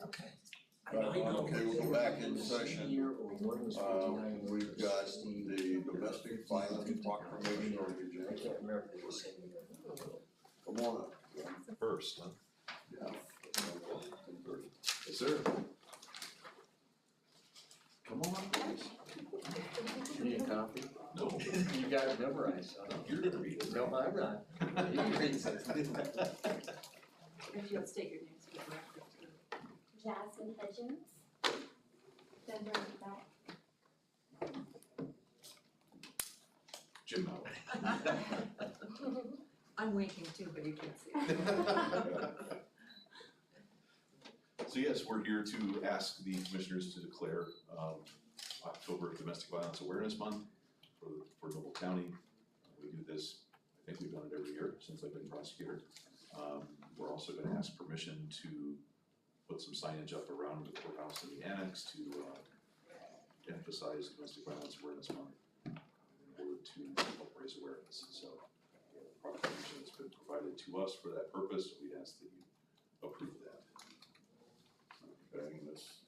Okay. Okay, we'll go back in session. We've got the domestic violence proclamation on the I agenda. can't remember the same year. Come on up. First, huh? Yeah. Yes, sir. Come on, please. You need a copy? No. You got it memorized, huh? You're gonna read it. No, I'm not. You can read it. If you'll state your names for the record too. Jasmine Hutchins. Denver back. Jim Malley. I'm winking too, but you can't see it. So yes, we're here to ask the commissioners to declare October Domestic Violence Awareness Month for Noble County. We do this, I think we've done it every year since I've been prosecutor. We're also gonna ask permission to put some signage up around the courthouse and the annex to emphasize Domestic Violence Awareness Month in order to help raise awareness. So proclamation has been provided to us for that purpose. We'd ask that you approve that. Okay, and this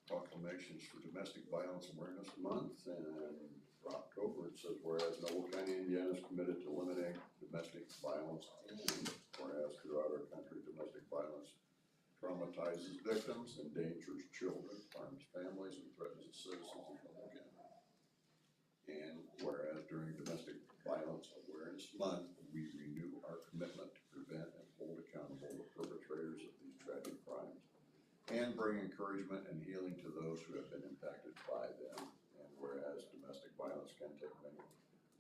proclamations for Domestic Violence Awareness Month, and for October, it says, whereas Noble County, Indiana is committed to eliminating domestic violence, and whereas throughout our country, domestic violence traumatizes victims, endangers children, harms families, and threatens the citizens of Noble County. And whereas during Domestic Violence Awareness Month, we renew our commitment to prevent and hold accountable the perpetrators of these tragic crimes, and bring encouragement and healing to those who have been impacted by them. And whereas domestic violence can take many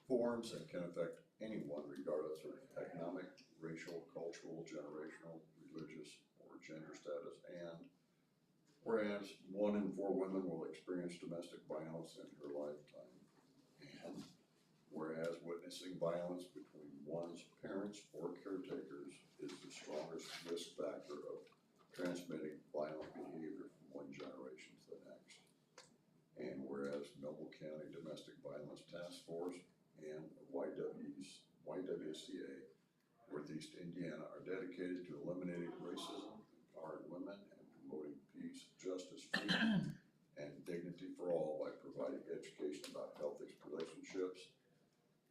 forms and can affect anyone regardless of economic, racial, cultural, generational, religious, or gender status. And whereas 1 in 4 women will experience domestic violence in her lifetime. And whereas witnessing violence between one's parents or caretakers is the strongest risk factor of transmitting violent behavior from one generation to the next. And whereas Noble County Domestic Violence Task Force and YWCA Northeast Indiana are dedicated to eliminating racism, empowering women, and promoting peace, justice, freedom, and dignity for all by providing education about healthy relationships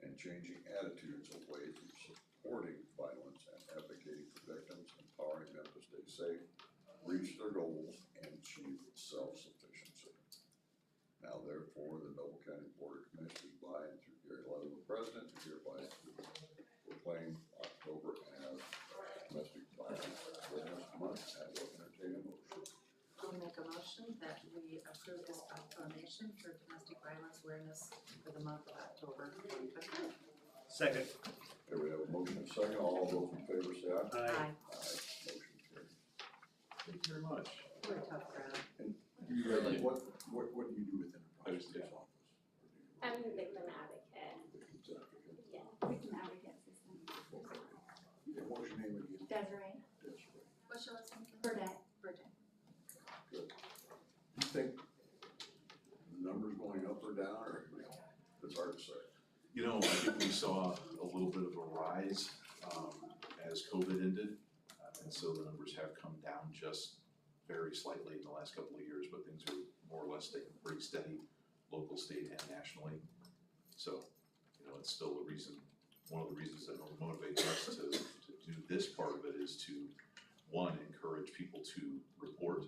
and changing attitudes away from supporting violence and advocating for victims, empowering them to stay safe, reach their goals, and achieve self-sufficiency. Now therefore, the Noble County Board of Commissioners by and through Gary Levin, the President, hereby proclaim October as Domestic Violence Awareness Month, and will entertain a motion. I'll make a motion that we approve this proclamation for domestic violence awareness for the month of October 2025. Second. Okay, we have a motion and a second. All those in favor say aye. Aye. Motion carries. Thank you very much. We're a tough crowd. Really? What do you do within the prosecutor's office? I'm the victim advocate. Victim's advocate. Yeah. Victim advocate system. Okay, what was your name again? Desiree. Desiree. What's your last name? Burdette. Virgin. Good. Do you think the numbers going up or down, or, it's hard to say? You know, I think we saw a little bit of a rise as COVID ended. And so the numbers have come down just very slightly in the last couple of years, but things are more or less staying pretty steady, local, state, and nationally. So, you know, it's still a reason, one of the reasons that motivates us to do this part of it is to, one, encourage people to report,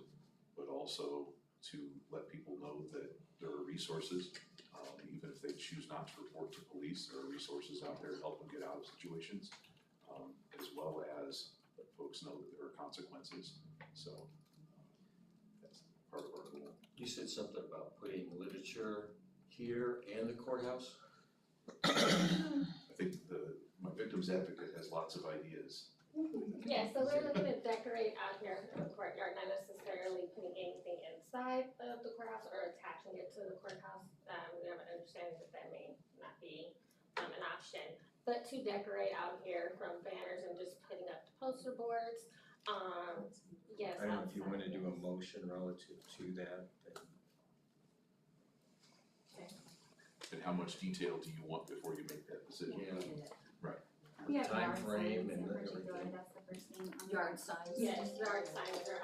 but also to let people know that there are resources. Even if they choose not to report to police, there are resources out there to help them get out of situations, as well as let folks know that there are consequences. So that's part of our goal. You said something about putting literature here and the courthouse? I think my victim's advocate has lots of ideas. Yeah, so we're looking to decorate out here in the courtyard, not necessarily putting anything inside of the courthouse or attaching it to the courthouse. We have an understanding that that may not be an option, but to decorate out here from banners and just putting up the poster boards. Yes. I don't know if you wanna do a motion relative to that. And how much detail do you want before you make that decision? Yeah. We have Time yard frame signs and in particular, everything. that's the first thing on the. Yard signs. Yes, yard signs are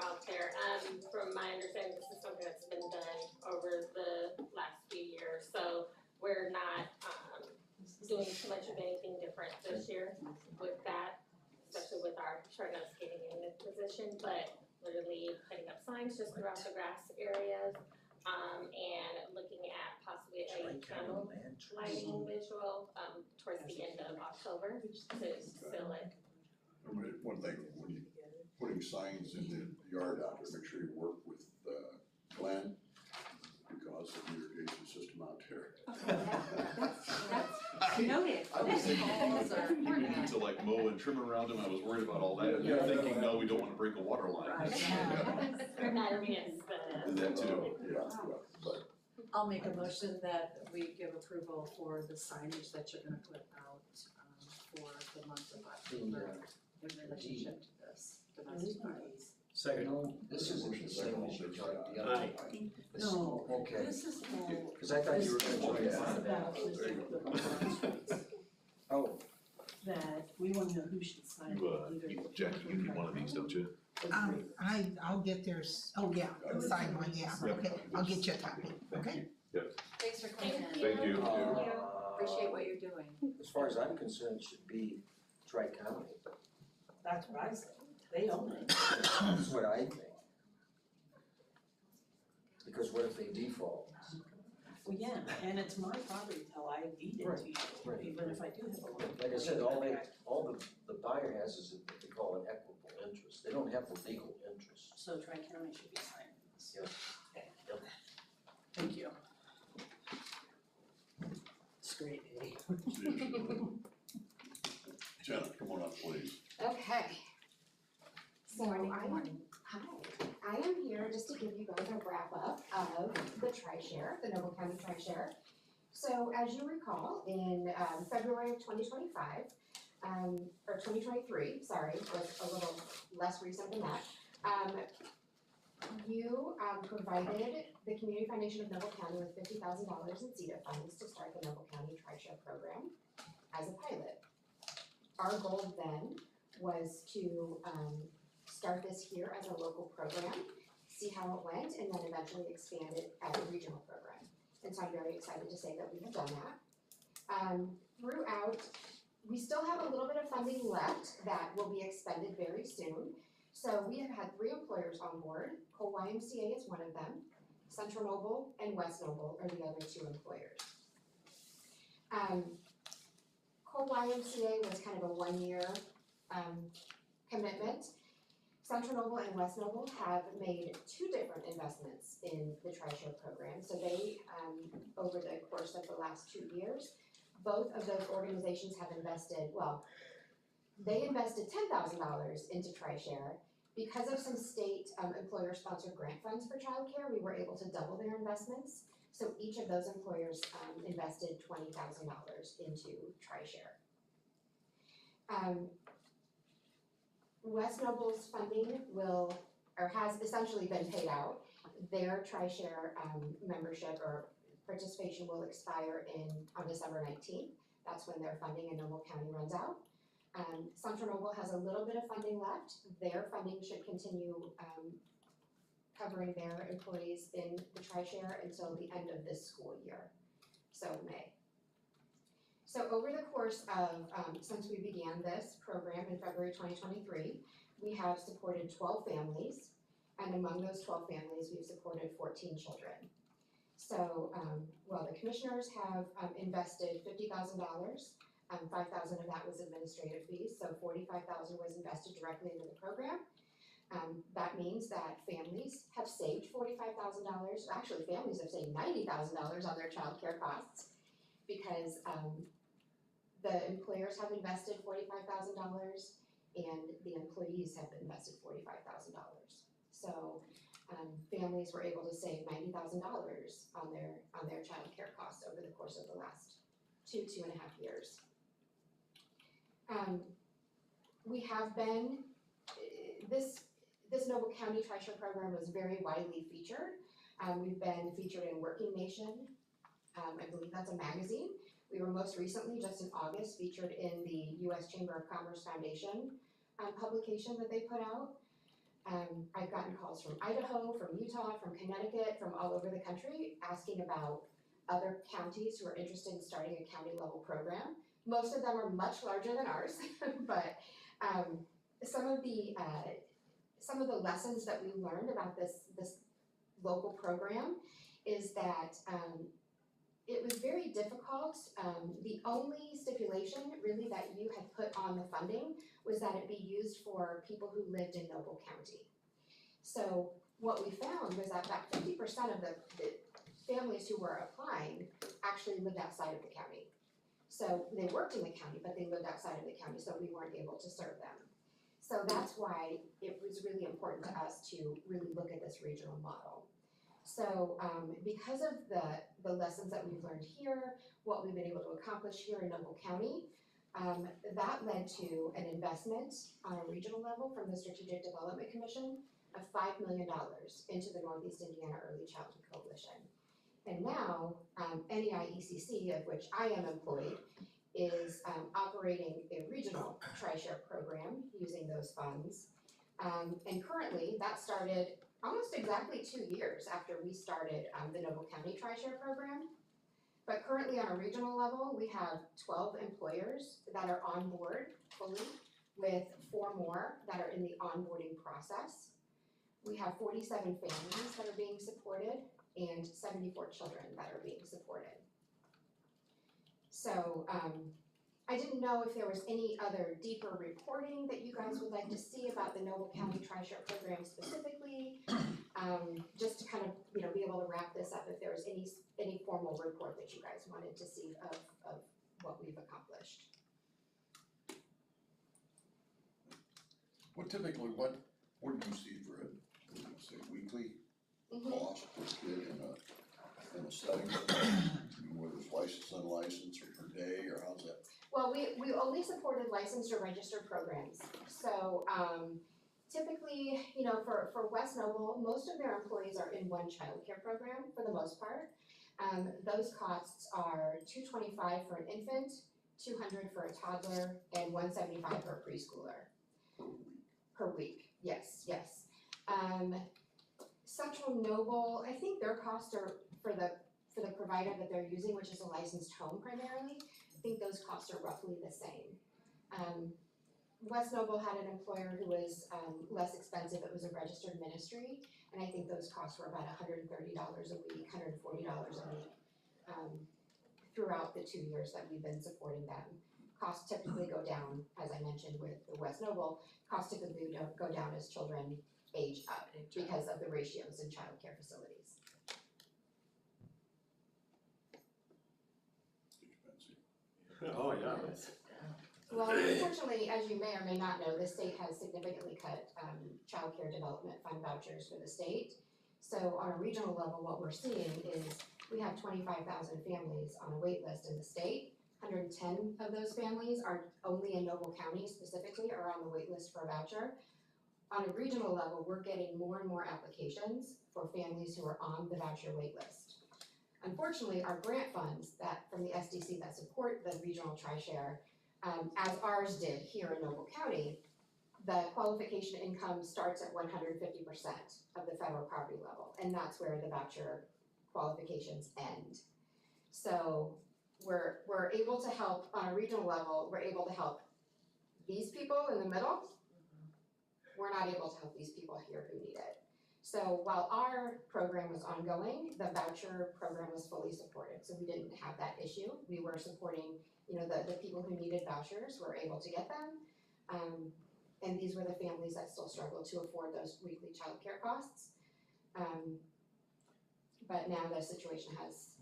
doing too much of anything different this year with that, especially with our short notice getting in this position, but literally putting up signs just throughout the grass areas, and looking at possibly a candle lighting visual, towards the end of October to fill it. One thing, when you putting signs in the yard out there, make sure you work with Glenn because of the irrigation system out there. That's noted. I was thinking- We need to like mow and trim around them, I was worried about all that, and you're thinking, no, we don't wanna break a water line. Or not miss the. That too. Yeah, but I'll make a motion that we give approval for the signage that you're gonna put out, for the month of October in relationship to this domestic violence. No, this isn't the same as you talked the other time. No, Okay, this is all. cause I thought you were gonna try This is that. about the Oh, that we wanna know who should sign it. Jack, you need one of these, don't you? I'll get theirs, oh yeah, sign one, yeah, okay, I'll get you a copy, okay? Thanks for coming in. Thank you. Appreciate what you're doing. as far as I'm concerned, it should be Tri-County. That's what I said, they own it. That's what I think. Because what if they default? Well, yeah, and it's my property till I deed it to you, Right. even if I do have a loan. Like I said, all the buyer has is what they call an equitable interest. They don't have the legal interest. So Tri-County should be signing this. Yep. Okay. Yep. Thank you. It's great, Eddie. Jenna, come on up, please. Okay. So I am here just to give you guys a wrap up of the Tri-Share, the Noble County Tri-Share. So as you recall, in February of 2025, or 2023, sorry, was a little less recent than that. You provided the Community Foundation of Noble County with $50,000 in CEDA funds to start the Noble County Tri-Share program as a pilot. Our goal then was to start this here as a local program, see how it went, and then eventually expand it as a regional program. And so I'm very excited to say that we have done that. Throughout, we still have a little bit of funding left that will be expended very soon. So we have had 3 employers on board. Cole YMCA is one of them. Central Noble and West Noble are the other 2 employers. Cole YMCA was kind of a 1-year commitment. Central Noble and West Noble have made 2 different investments in the Tri-Share program. So they, over the course of the last 2 years, both of those organizations have invested, well, they invested $10,000 into Tri-Share. Because of some state employer-sponsored grant funds for childcare, we were able to double their investments. So each of those employers invested $20,000 into Tri-Share. West Noble's funding has essentially been paid out. Their Tri-Share membership or participation will expire on December 19th. That's when their funding in Noble County runs out. Central Noble has a little bit of funding left. Their funding should continue covering their employees in the Tri-Share until the end of this school year, so May. So over the course of, since we began this program in February 2023, we have supported 12 families, and among those 12 families, we've supported 14 children. So, the commissioners have invested $50,000. 5,000 of that was administrative fees, so 45,000 was invested directly into the program. That means that families have saved $45,000. Actually, families have saved $90,000 on their childcare costs because the employers have invested $45,000 and the employees have invested $45,000. So families were able to save $90,000 on their childcare costs over the course of the last 2.5 years. We have been, this Noble County Tri-Share program was very widely featured. We've been featured in Working Nation, I believe that's a magazine. We were most recently, just in August, featured in the U.S. Chamber of Commerce Foundation publication that they put out. I've gotten calls from Idaho, from Utah, from Connecticut, from all over the country asking about other counties who are interested in starting a county level program. Most of them are much larger than ours, but some of the lessons that we learned about this local program is that it was very difficult. The only stipulation really that you had put on the funding was that it be used for people who lived in Noble County. So what we found was that about 50% of the families who were applying actually lived outside of the county. So they worked in the county, but they lived outside of the county, so we weren't able to serve them. So that's why it was really important to us to really look at this regional model. So because of the lessons that we've learned here, what we've been able to accomplish here in Noble County, that led to an investment on a regional level from the Strategic Development Commission of $5 million into the Northeast Indiana Early Childhood Coalition. And now, NEI-ECC, of which I am employed, is operating a regional TRISHARE program using those funds. And currently, that started almost exactly 2 years after we started the Noble County TRISHARE program. But currently on a regional level, we have 12 employers that are on board fully, with 4 more that are in the onboarding process. We have 47 families that are being supported and 74 children that are being supported. So I didn't know if there was any other deeper reporting that you guys would like to see about the Noble County TRISHARE program specifically, just to kind of, you know, be able to wrap this up, if there was any formal report that you guys wanted to see of what we've accomplished. What typically, what do you see for a, say, weekly cost per kid in a setting? Whether it's licensed, unlicensed, or per day, or how's that? Well, we only supported licensed or registered programs. So typically, you know, for West Noble, most of their employees are in one child care program for the most part. Those costs are $225 for an infant, $200 for a toddler, and $175 for a preschooler. Per week, yes. Central Noble, I think their costs are for the provider that they're using, which is a licensed home primarily. I think those costs are roughly the same. West Noble had an employer who was less expensive. It was a registered ministry, and I think those costs were about $130 a week, $140 a week throughout the 2 years that we've been supporting them. Costs typically go down, as I mentioned with the West Noble, costs typically don't go down as children age up because of the ratios in child care facilities. Expensive. Oh, yeah. Well, unfortunately, as you may or may not know, the state has significantly cut child care development fund vouchers for the state. So on a regional level, what we're seeing is we have 25,000 families on a wait list in the state. 110 of those families are only in Noble County specifically, are on the wait list for a voucher. On a regional level, we're getting more and more applications for families who are on the voucher wait list. Unfortunately, our grant funds that from the SDC that support the regional TRISHARE, as ours did here in Noble County, the qualification income starts at 150% of the federal poverty level, and that's where the voucher qualifications end. So we're able to help on a regional level. We're able to help these people in the middle. We're not able to help these people here who need it. So while our program was ongoing, the voucher program was fully supported. So we didn't have that issue. We were supporting, you know, the people who needed vouchers were able to get them. And these were the families that still struggled to afford those weekly child care costs. But now the situation has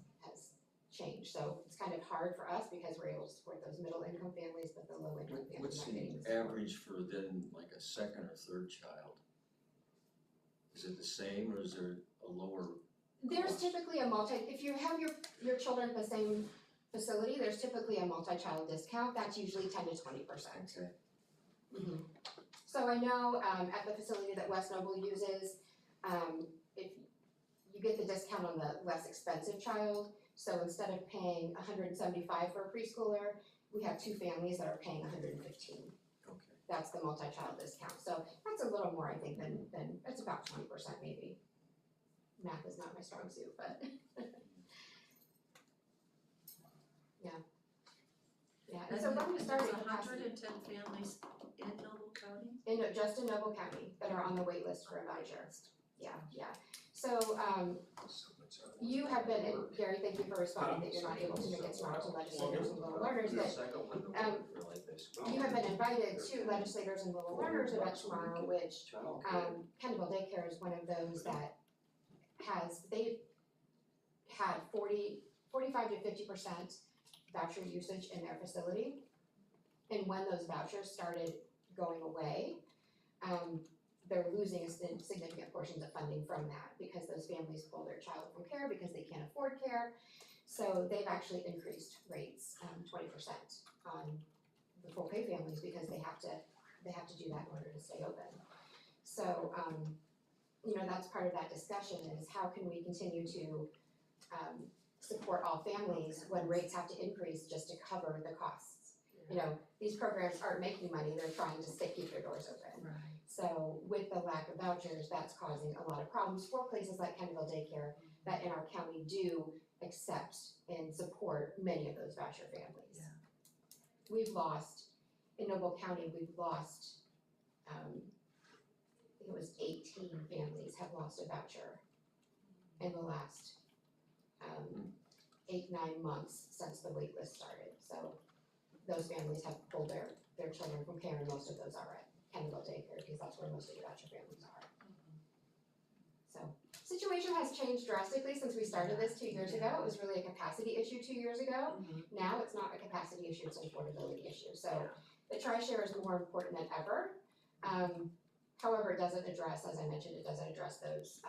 changed. So it's kind of hard for us because we're able to support those middle income families, but the low income families What's not getting the the support. average for then like a second or third child? Is it the same or is there a lower? There's typically a if you have your children at the same facility, there's typically a multi-child discount. That's usually 10 to 20%. Okay. Mm-hmm. So I know at the facility that West Noble uses, if you get the discount on the less expensive child, so instead of paying $175 for a preschooler, we have 2 families that are paying $115. Okay. That's the multi-child discount. So that's a little more, I think, than it's about 20% maybe. Math is not my strong suit, but yeah. Yeah, and so when we started There's capacity, 110 families in Noble County? just in Noble County that are on the wait list for a voucher. Yeah, yeah. So, you have been, and Gary, thank you for responding that you're not able to make it tomorrow to legislators and little learners, but you have been invited to legislators and little learners event tomorrow, which Kendall Daycare is one of those that they've had 45 to 50% voucher usage in their facility. And when those vouchers started going away, they're losing significant portions of funding from that because those families pull their child from care because they can't afford care. So they've actually increased rates 20% on the full pay families because they have to do that in order to stay open. So that's part of that discussion is how can we continue to support all families when rates have to increase just to cover the costs. These programs aren't making money, they're trying to keep their doors open. Right. So with the lack of vouchers, that's causing a lot of problems for places like Kendall Daycare that in our county do accept and support many of those voucher families. Yeah. We've lost, in Noble County, I think it was 18 families have lost a voucher in the last 8-9 months since the wait list started. So those families have pulled their children from care, and most of those are at Kendall Daycare because that's where most of the voucher families are. So situation has changed drastically since we started this 2 years ago. It was really a capacity issue 2 years ago. Now it's not a capacity issue, it's an affordability issue. So the tri-share is more important than ever. However, it doesn't address, as I mentioned, it doesn't address those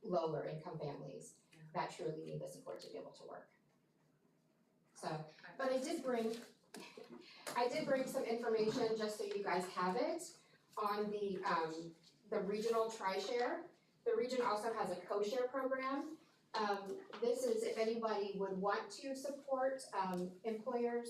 lower income families that truly need the support to be able to work. So, but I did bring some information just so you guys have it on the regional tri-share. The region also has a co-share program. This is if anybody would want to support employers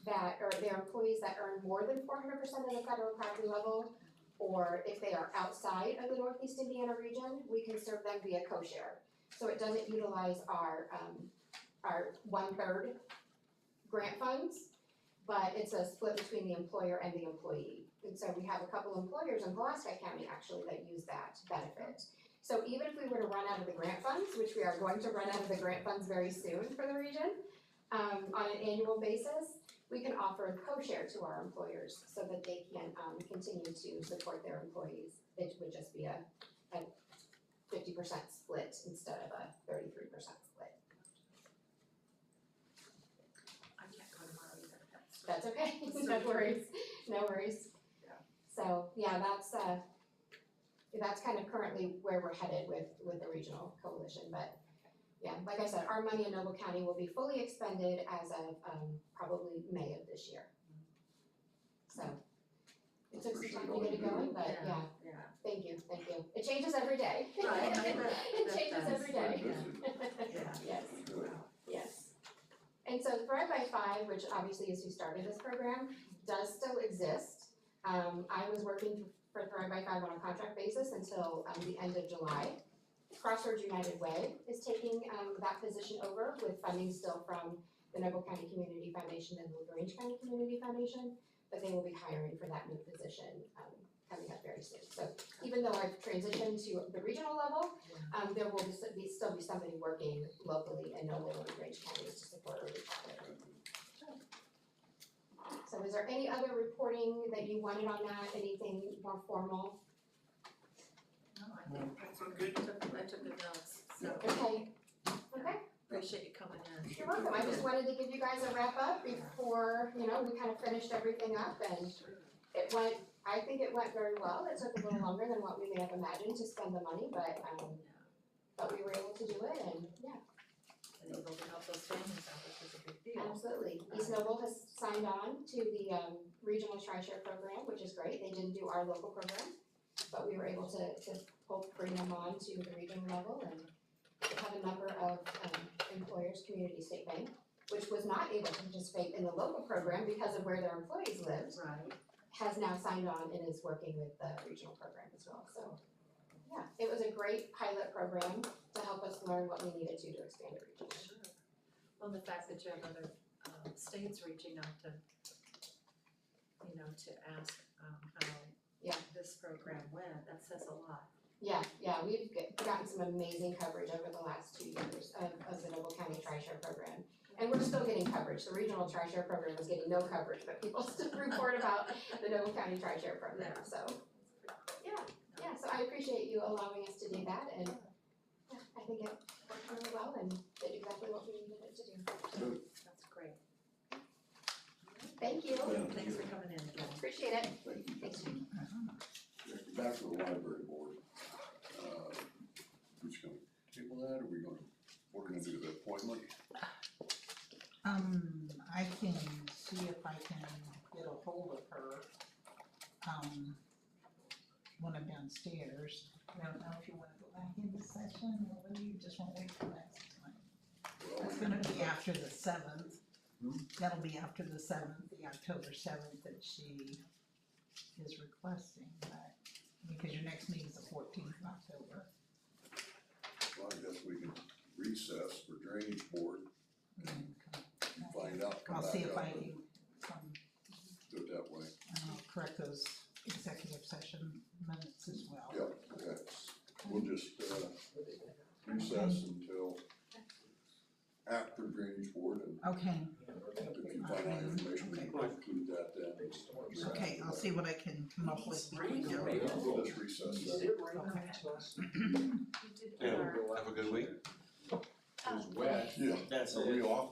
or their employees that earn more than 400% of the federal poverty level, or if they are outside of the Northeast Indiana region, we can serve them via co-share. So it doesn't utilize our 1/3 grant funds, but it's a split between the employer and the employee. And so we have a couple employers in Pulaski County actually that use that benefit. So even if we were to run out of the grant funds, which we are going to run out of the grant funds very soon for the region, on an annual basis, we can offer a co-share to our employers so that they can continue to support their employees. It would just be a 50% split instead of a 33% split. I can't go tomorrow either. That's okay, no worries. Yeah. So, yeah, that's kind of currently where we're headed with the regional coalition, but yeah, like I said, our money in Noble County will be fully expended as of probably May of this year. So, it took some time to get it going, but yeah, thank you. It changes every day. Right, I bet It that changes does. every day. Yeah. Yes. And so Thrive by 5, which obviously is who started this program, does still exist. I was working for Thrive by 5 on a contract basis until the end of July. Crossroads United Way is taking that position over with funding still from the Noble County Community Foundation and the LaGrange County Community Foundation, but they will be hiring for that new position coming up very soon. So even though I've transitioned to the regional level, there will still be somebody working locally in Noble and LaGrange counties to support early childhood. So is there any other reporting that you wanted on that, anything more formal? No, I think that's good. I took the notes, so Okay, appreciate you coming in. you're welcome. I just wanted to give you guys a wrap up before, we kind of finished everything up, and I think it went very well. It took a little longer than what we may have imagined to spend the money, but we were able to do it, and yeah. And able to help those families out, which is a big deal. Absolutely. East Noble has signed on to the regional tri-share program, which is great. They didn't do our local program, but we were able to bring them on to the regional level, and we have a number of employers, Community State Bank, which was not able to participate in the local program because of where their employees lived, Right. has now signed on and is working with the regional program as well. So yeah, it was a great pilot program to help us learn what we needed to expand the region. Sure. Well, the fact that you have other states reaching out to you know, to ask, how Yeah. this program went, that says a lot. Yeah, we've gotten some amazing coverage over the last 2 years of the Noble County Tri-Share program. And we're still getting coverage, the regional Tri-Share program is getting no coverage, but people still report about the Noble County Tri-Share program, so. Yeah, so I appreciate you allowing us to do that, and yeah, I think it worked really well and did exactly what we needed it to do. Good. That's great. Thank you, Yeah. Thanks for coming in again. appreciate it. Thank you. Thanks. Back to the library board. We're just gonna table that, or we're gonna do the appointment? I can see if I can get a hold of her, when I'm downstairs. I don't know if you wanna go back into session, or whether you just wanna wait till next time. Well, It's gonna be after the 7th. That'll be after the 7th, the October 7th that she is requesting, but, because your next meeting's the 14th of October. Well, I guess we can recess for drainage board, And then come- find out, come I'll back see if out, I and can, do it that way. correct those executive session minutes as well. Yep, okay. We'll just, recess until after drainage board, and Okay, if you find out information, we can include that then. okay, I'll see what I can come up with between now. We'll just recess that. You did our- Have a good week. It was wet. Yeah, That's are we off now?